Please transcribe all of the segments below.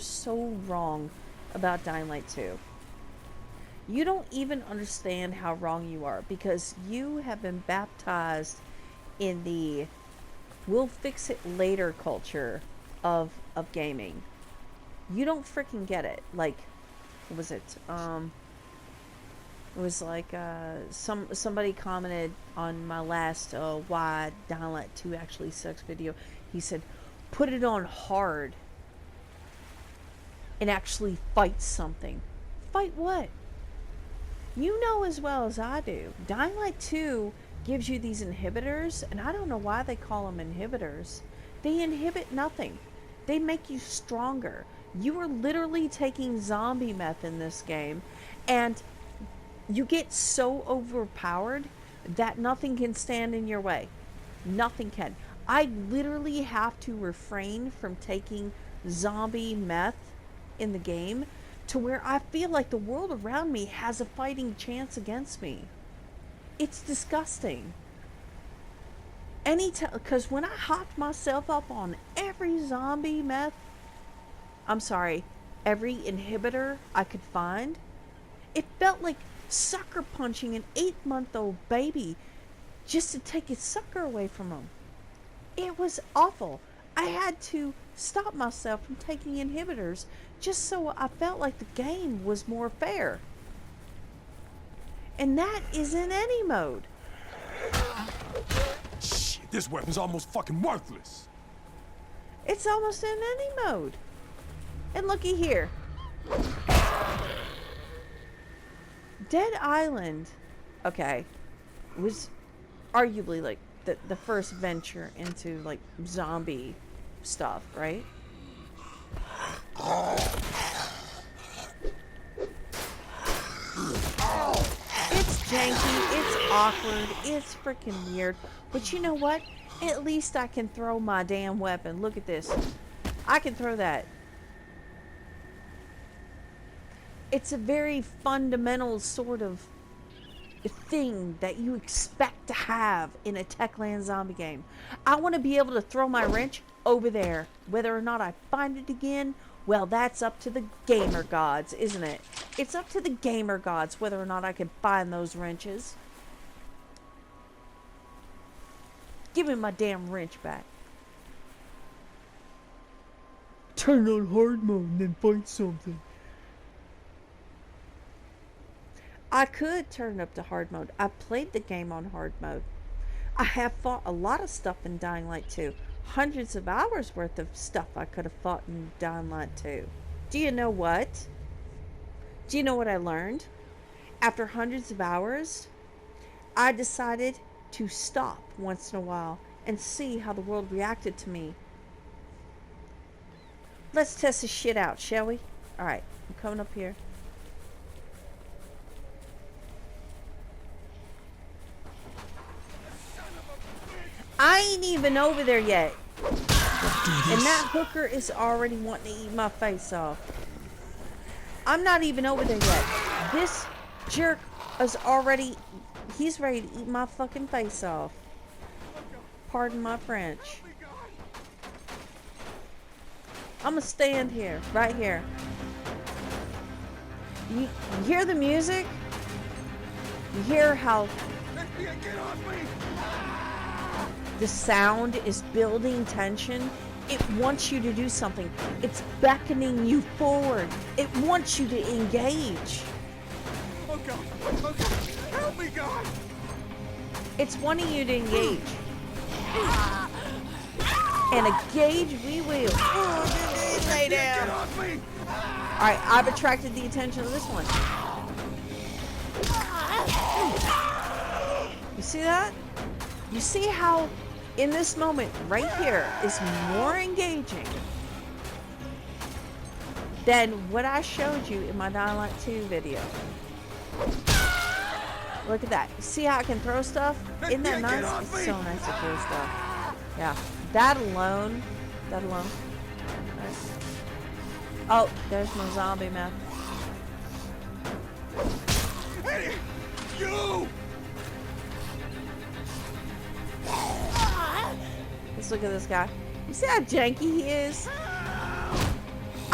so wrong about Dying Light 2. You don't even understand how wrong you are, because you have been baptized in the we'll fix it later culture of gaming. You don't freaking get it. Like, what was it? It was like somebody commented on my last why Dying Light 2 actually sucks video. He said, put it on hard and actually fight something. Fight what? You know as well as I do. Dying Light 2 gives you these inhibitors, and I don't know why they call them inhibitors. They inhibit nothing. They make you stronger. You are literally taking zombie meth in this game, and you get so overpowered that nothing can stand in your way. Nothing can. I literally have to refrain from taking zombie meth in the game to where I feel like the world around me has a fighting chance against me. It's disgusting. Because when I hopped myself up on every zombie meth, I'm sorry, every inhibitor I could find, it felt like sucker punching an 8-month-old baby just to take his sucker away from him. It was awful. I had to stop myself from taking inhibitors just so I felt like the game was more fair. And that is in any mode. Shit, this weapon's almost fucking worthless. It's almost in any mode. And looky here. Dead Island, okay, was arguably like the first venture into like zombie stuff, right? It's janky, it's awkward, it's freaking weird, but you know what? At least I can throw my damn weapon. Look at this. I can throw that. It's a very fundamental sort of thing that you expect to have in a Techland zombie game. I want to be able to throw my wrench over there. Whether or not I find it again, well, that's up to the gamer gods, isn't it? It's up to the gamer gods whether or not I can find those wrenches. Give me my damn wrench back. Turn on hard mode and then find something. I could turn up to hard mode. I played the game on hard mode. I have fought a lot of stuff in Dying Light 2. Hundreds of hours worth of stuff I could have fought in Dying Light 2. Do you know what? Do you know what I learned? After hundreds of hours, I decided to stop once in a while and see how the world reacted to me. Let's test this shit out, shall we? Alright, I'm coming up here. I ain't even over there yet. And that hooker is already wanting to eat my face off. I'm not even over there yet. This jerk is already... He's ready to eat my fucking face off. Pardon my French. I'm gonna stand here, right here. You hear the music? You hear how... Get off me! The sound is building tension. It wants you to do something. It's beckoning you forward. It wants you to engage. Oh God! Oh God! Help me, God! It's wanting you to engage. And engage we will. Lay down. Get off me! Alright, I've attracted the attention of this one. You see that? You see how in this moment right here is more engaging than what I showed you in my Dying Light 2 video. Look at that. You see how I can throw stuff? Isn't that nice? It's so nice to throw stuff. Yeah. That alone. That alone. Right. Oh, there's my zombie map. Hey, you! Let's look at this guy. You see how janky he is?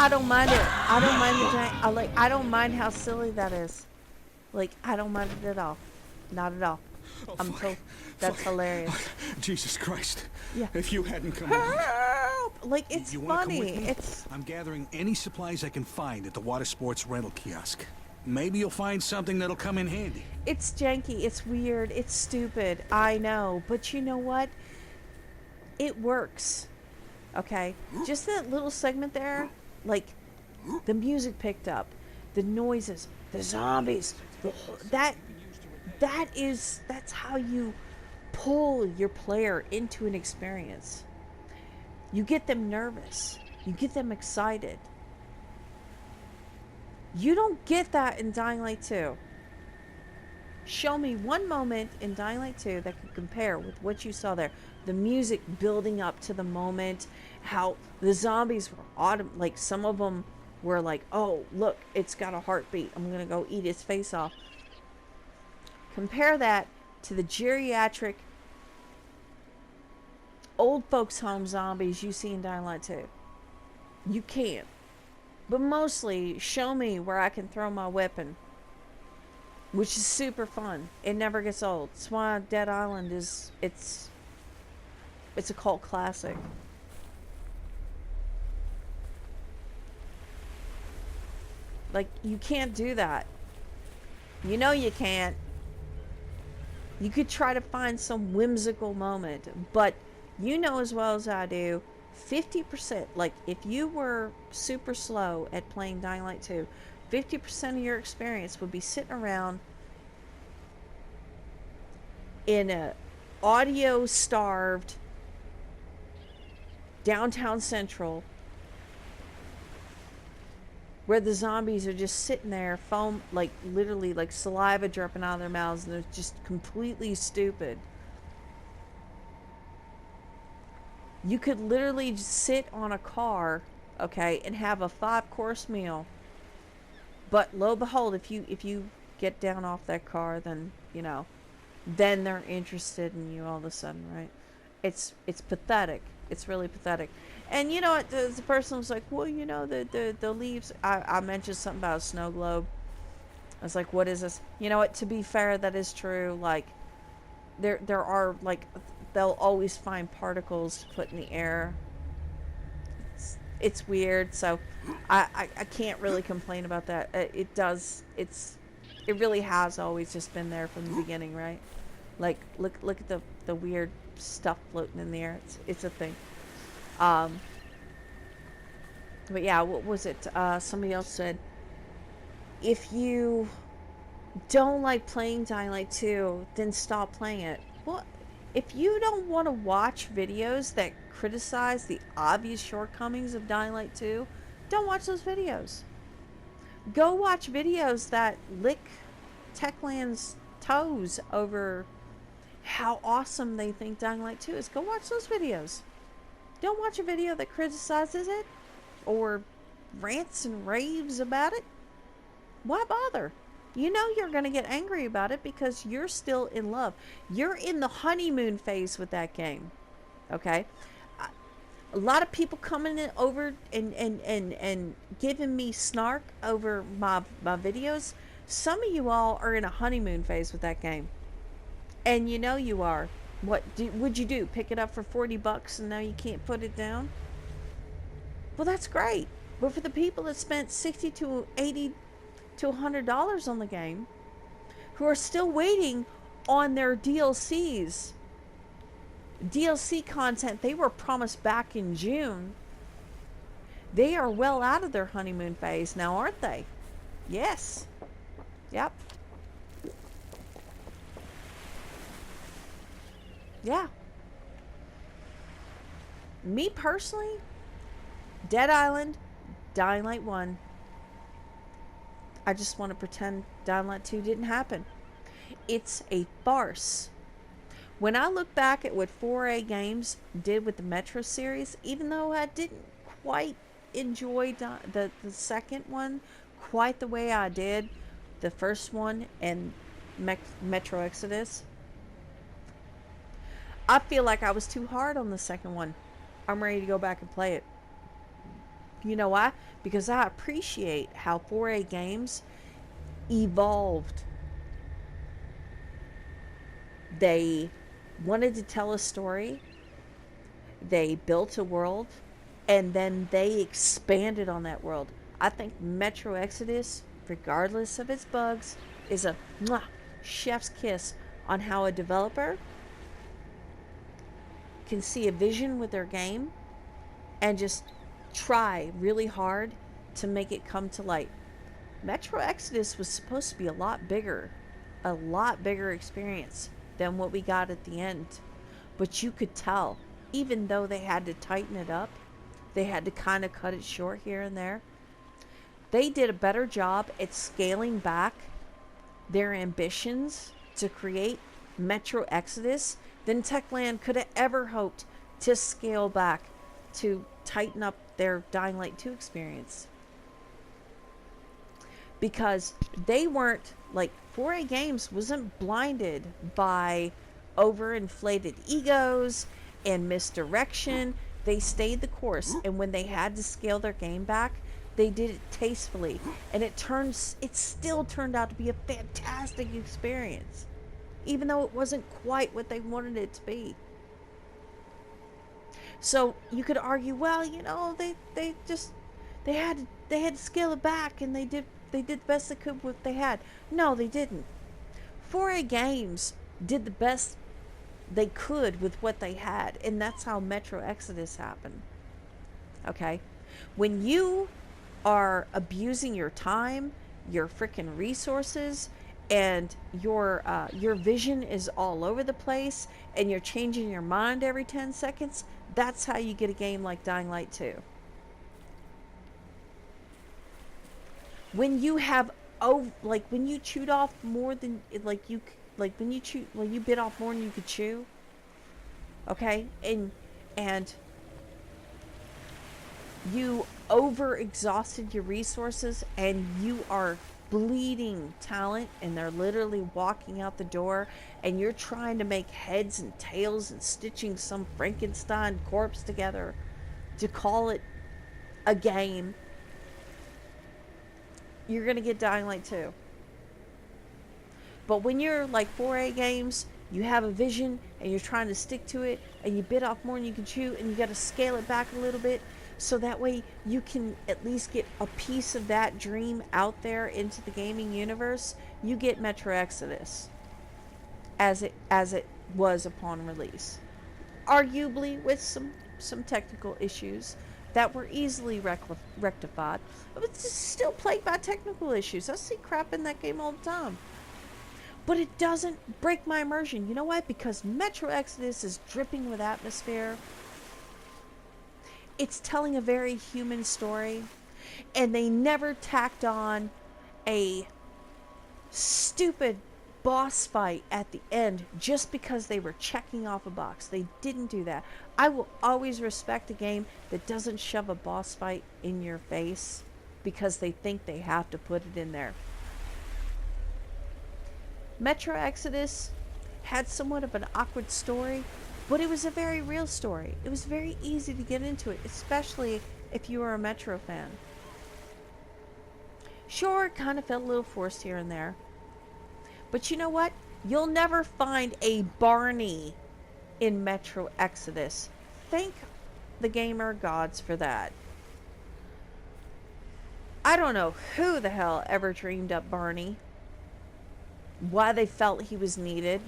I don't mind it. I don't mind the giant. I don't mind how silly that is. Like, I don't mind it at all. Not at all. Oh, I'm fuck. told that's Fuck. hilarious. Jesus Christ. Yeah. If you hadn't come along. Help! Like, it's You wanna come funny. with me? It's I'm gathering any supplies I can find at the water sports rental kiosk. Maybe you'll find something that'll come in handy. it's janky. It's weird. It's stupid. I know, but you know what? It works. Okay, just that little segment there, like the music picked up, the noises, the zombies, that's how you pull your player into an experience. You get them nervous, you get them excited. You don't get that in Dying Light 2. Show me one moment in Dying Light 2 that could compare with what you saw there. The music building up to the moment, how the zombies were like some of them were like, oh, look, it's got a heartbeat. I'm going to go eat its face off. Compare that to the geriatric old folks home zombies you see in Dying Light 2. You can't. But mostly, show me where I can throw my weapon, which is super fun. It never gets old. That's why Dead Island is, it's a cult classic. Like, you can't do that. You know you can't. You could try to find some whimsical moment, but you know as well as I do, 50%, like if you were super slow at playing Dying Light 2, 50% of your experience would be sitting around in a audio starved downtown Central where the zombies are just sitting there, foam, like literally like saliva dripping out of their mouths, and they're just completely stupid. You could literally just sit on a car, okay, and have a 5-course meal. But lo and behold, if you get down off that car, then then they're interested in you all of a sudden, right? It's pathetic. It's really pathetic. And you know what? The person was like, well, the leaves. I mentioned something about a snow globe. I was like, what is this? You know what? To be fair, that is true. Like, there are, like, they'll always find particles to put in the air. It's weird. So I can't really complain about that. It really has always just been there from the beginning, right? Like, look at the weird stuff floating in the air. It's a thing. But yeah, what was it? Somebody else said, if you don't like playing Dying Light 2, then stop playing it. Well, if you don't want to watch videos that criticize the obvious shortcomings of Dying Light 2, don't watch those videos. Go watch videos that lick Techland's toes over how awesome they think Dying Light 2 is. Go watch those videos. Don't watch a video that criticizes it or rants and raves about it. Why bother? You know you're going to get angry about it because you're still in love. You're in the honeymoon phase with that game. Okay? A lot of people coming in over and giving me snark over my videos. Some of you all are in a honeymoon phase with that game. And you know you are. What would you do? Pick it up for $40 and now you can't put it down? Well, that's great. But for the people that spent $60 to $80 to $100 on the game, who are still waiting on their DLC content they were promised back in June, they are well out of their honeymoon phase now, aren't they? Yes. Yep. Yeah. Me personally, Dead Island, Dying Light 1, I just want to pretend Dying Light 2 didn't happen. It's a farce. When I look back at what 4A Games did with the Metro series, even though I didn't quite enjoy the second one quite the way I did the first one and Metro Exodus, I feel like I was too hard on the second one. I'm ready to go back and play it. You know why? because I appreciate how 4A games evolved. They wanted to tell a story, they built a world, and then they expanded on that world. I think Metro Exodus, regardless of its bugs, is a mwah, chef's kiss on how a developer can see a vision with their game and just try really hard to make it come to light. Metro Exodus was supposed to be a lot bigger experience than what we got at the end. But you could tell, even though they had to tighten it up, they had to kind of cut it short here and there, they did a better job at scaling back their ambitions to create Metro Exodus than Techland could have ever hoped to scale back to tighten up their Dying Light 2 experience. Because they weren't, like, 4A Games wasn't blinded by overinflated egos and misdirection. They stayed the course, and when they had to scale their game back, they did it tastefully, and it still turned out to be a fantastic experience, even though it wasn't quite what they wanted it to be. So you could argue, well, you know, they had to scale it back, and they did the best they could with what they had. No, they didn't. 4A Games did the best they could with what they had, and that's how Metro Exodus happened. Okay? When you are abusing your time, your freaking resources, and your vision is all over the place, and you're changing your mind every 10 seconds, that's how you get a game like Dying Light 2. When you have when you chewed off more than when you bit off more than you could chew, okay, and you over exhausted your resources, and you are bleeding talent, and they're literally walking out the door, and you're trying to make heads and tails and stitching some Frankenstein corpse together to call it a game, you're gonna get Dying Light 2. But when you're like 4A Games, you have a vision and you're trying to stick to it, and you bit off more than you can chew, and you got to scale it back a little bit so that way you can at least get a piece of that dream out there into the gaming universe. You get Metro Exodus as it was upon release, arguably with some technical issues that were easily rectified, but it's still plagued by technical issues. I see crap in that game all the time. But it doesn't break my immersion. You know why? Because Metro Exodus is dripping with atmosphere. It's telling a very human story. And they never tacked on a stupid boss fight at the end just because they were checking off a box. They didn't do that. I will always respect a game that doesn't shove a boss fight in your face because they think they have to put it in there. Metro Exodus had somewhat of an awkward story, but it was a very real story. It was very easy to get into it, especially if you were a Metro fan. Sure, it kind of felt a little forced here and there. But you know what? You'll never find a Barney in Metro Exodus. Thank the gamer gods for that. I don't know who the hell ever dreamed up Barney. Why they felt he was needed.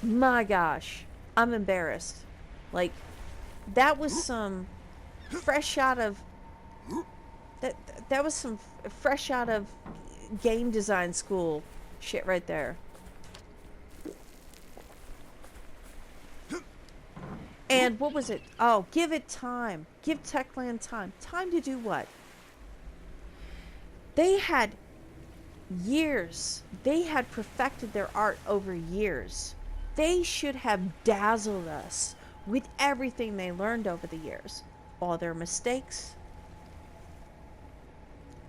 My gosh. I'm embarrassed. Like, that was some fresh out of... That was some fresh out of game design school shit right there. And what was it? Oh, give it time. Give Techland time. Time to do what? They had years. They had perfected their art over years. They should have dazzled us with everything they learned over the years. All their mistakes.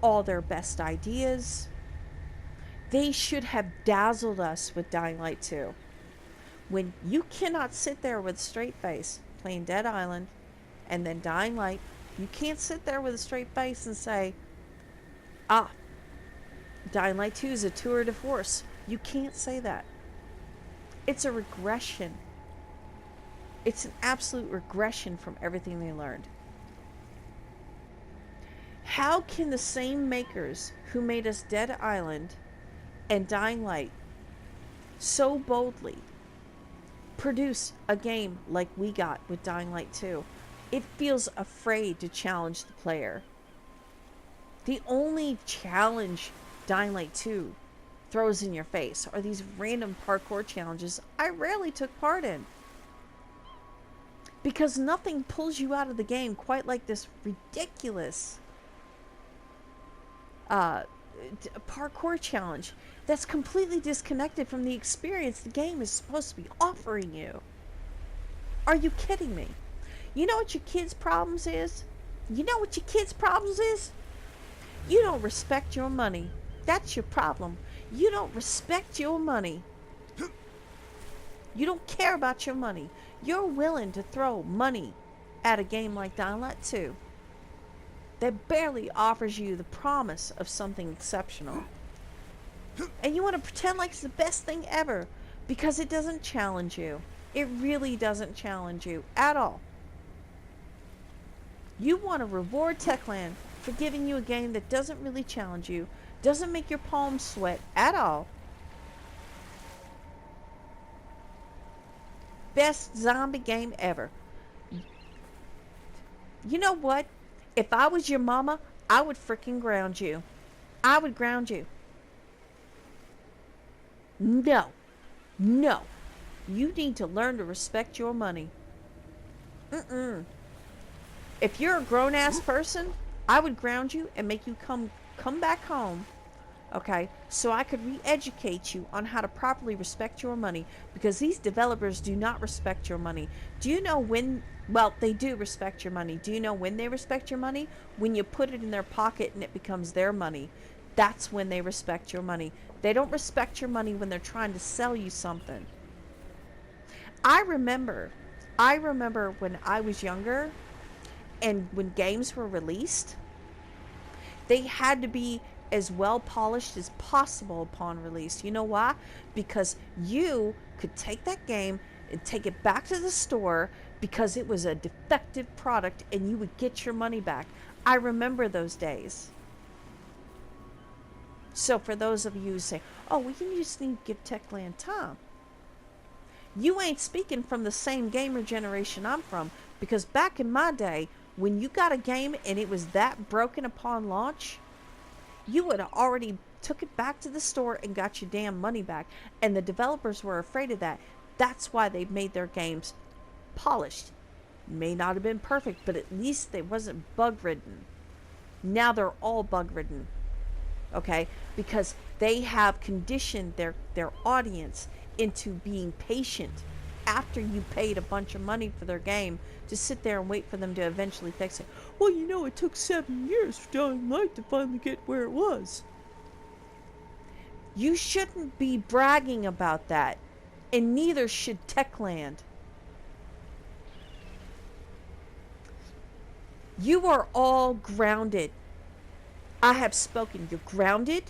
All their best ideas. They should have dazzled us with Dying Light 2. When you cannot sit there with a straight face playing Dead Island and then Dying Light You can't sit there with a straight face and say, ah, Dying Light 2 is a tour de force. You can't say that. It's a regression. It's an absolute regression from everything they learned. How can the same makers who made us Dead Island and Dying Light so boldly produce a game like we got with Dying Light 2? It feels afraid to challenge the player. The only challenge Dying Light 2 throws in your face are these random parkour challenges I rarely took part in. Because nothing pulls you out of the game quite like this ridiculous parkour challenge that's completely disconnected from the experience the game is supposed to be offering you. Are you kidding me? You know what your kids' problems is? You know what your kids' problems is? You don't respect your money. That's your problem. You don't respect your money. You don't care about your money. You're willing to throw money at a game like Dying Light 2 that barely offers you the promise of something exceptional. And you want to pretend like it's the best thing ever because it doesn't challenge you. It really doesn't challenge you at all. You want to reward Techland for giving you a game that doesn't really challenge you, doesn't make your palms sweat at all. Best zombie game ever. You know what? If I was your mama, I would freaking ground you. I would ground you. No. No. You need to learn to respect your money. If you're a grown-ass person, I would ground you and make you come back home, okay, so I could re-educate you on how to properly respect your money, because these developers do not respect your money. Do you know when, well, they do respect your money. Do you know when they respect your money? When you put it in their pocket and it becomes their money. That's when they respect your money. They don't respect your money when they're trying to sell you something. I remember when I was younger and when games were released, they had to be as well polished as possible upon release. You know why? Because you could take that game and take it back to the store because it was a defective product and you would get your money back. I remember those days. So for those of you who say, oh, well, you just need to give Techland time, you ain't speaking from the same gamer generation I'm from, because back in my day, when you got a game and it was that broken upon launch, you would have already took it back to the store and got your damn money back. And the developers were afraid of that. That's why they made their games polished. May not have been perfect, but at least they wasn't bug-ridden. Now they're all bug-ridden. Okay? Because they have conditioned their audience into being patient after you paid a bunch of money for their game to sit there and wait for them to eventually fix it. Well, you know, it took 7 years for Dying Light to finally get where it was. You shouldn't be bragging about that, and neither should Techland. You are all grounded. I have spoken. You're grounded.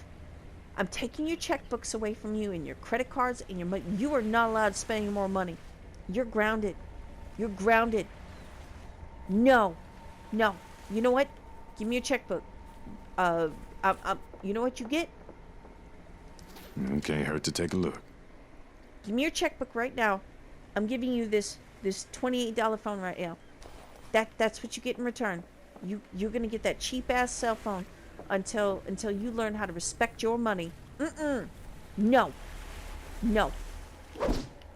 I'm taking your checkbooks away from you and your credit cards and your money. You are not allowed to spend any more money. You're grounded. You're grounded. No. No. You know what? Give me your checkbook. You know what you get? Can't hurt to take a look. Give me your checkbook right now. I'm giving you this $28 phone right now. That's what you get in return. You're gonna get that cheap ass cell phone until you learn how to respect your money. No. No.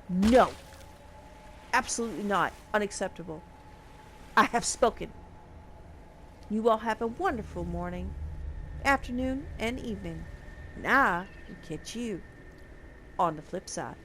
No. Absolutely not. Unacceptable. I have spoken. You all have a wonderful morning, afternoon, and evening. And I will catch you on the flip side.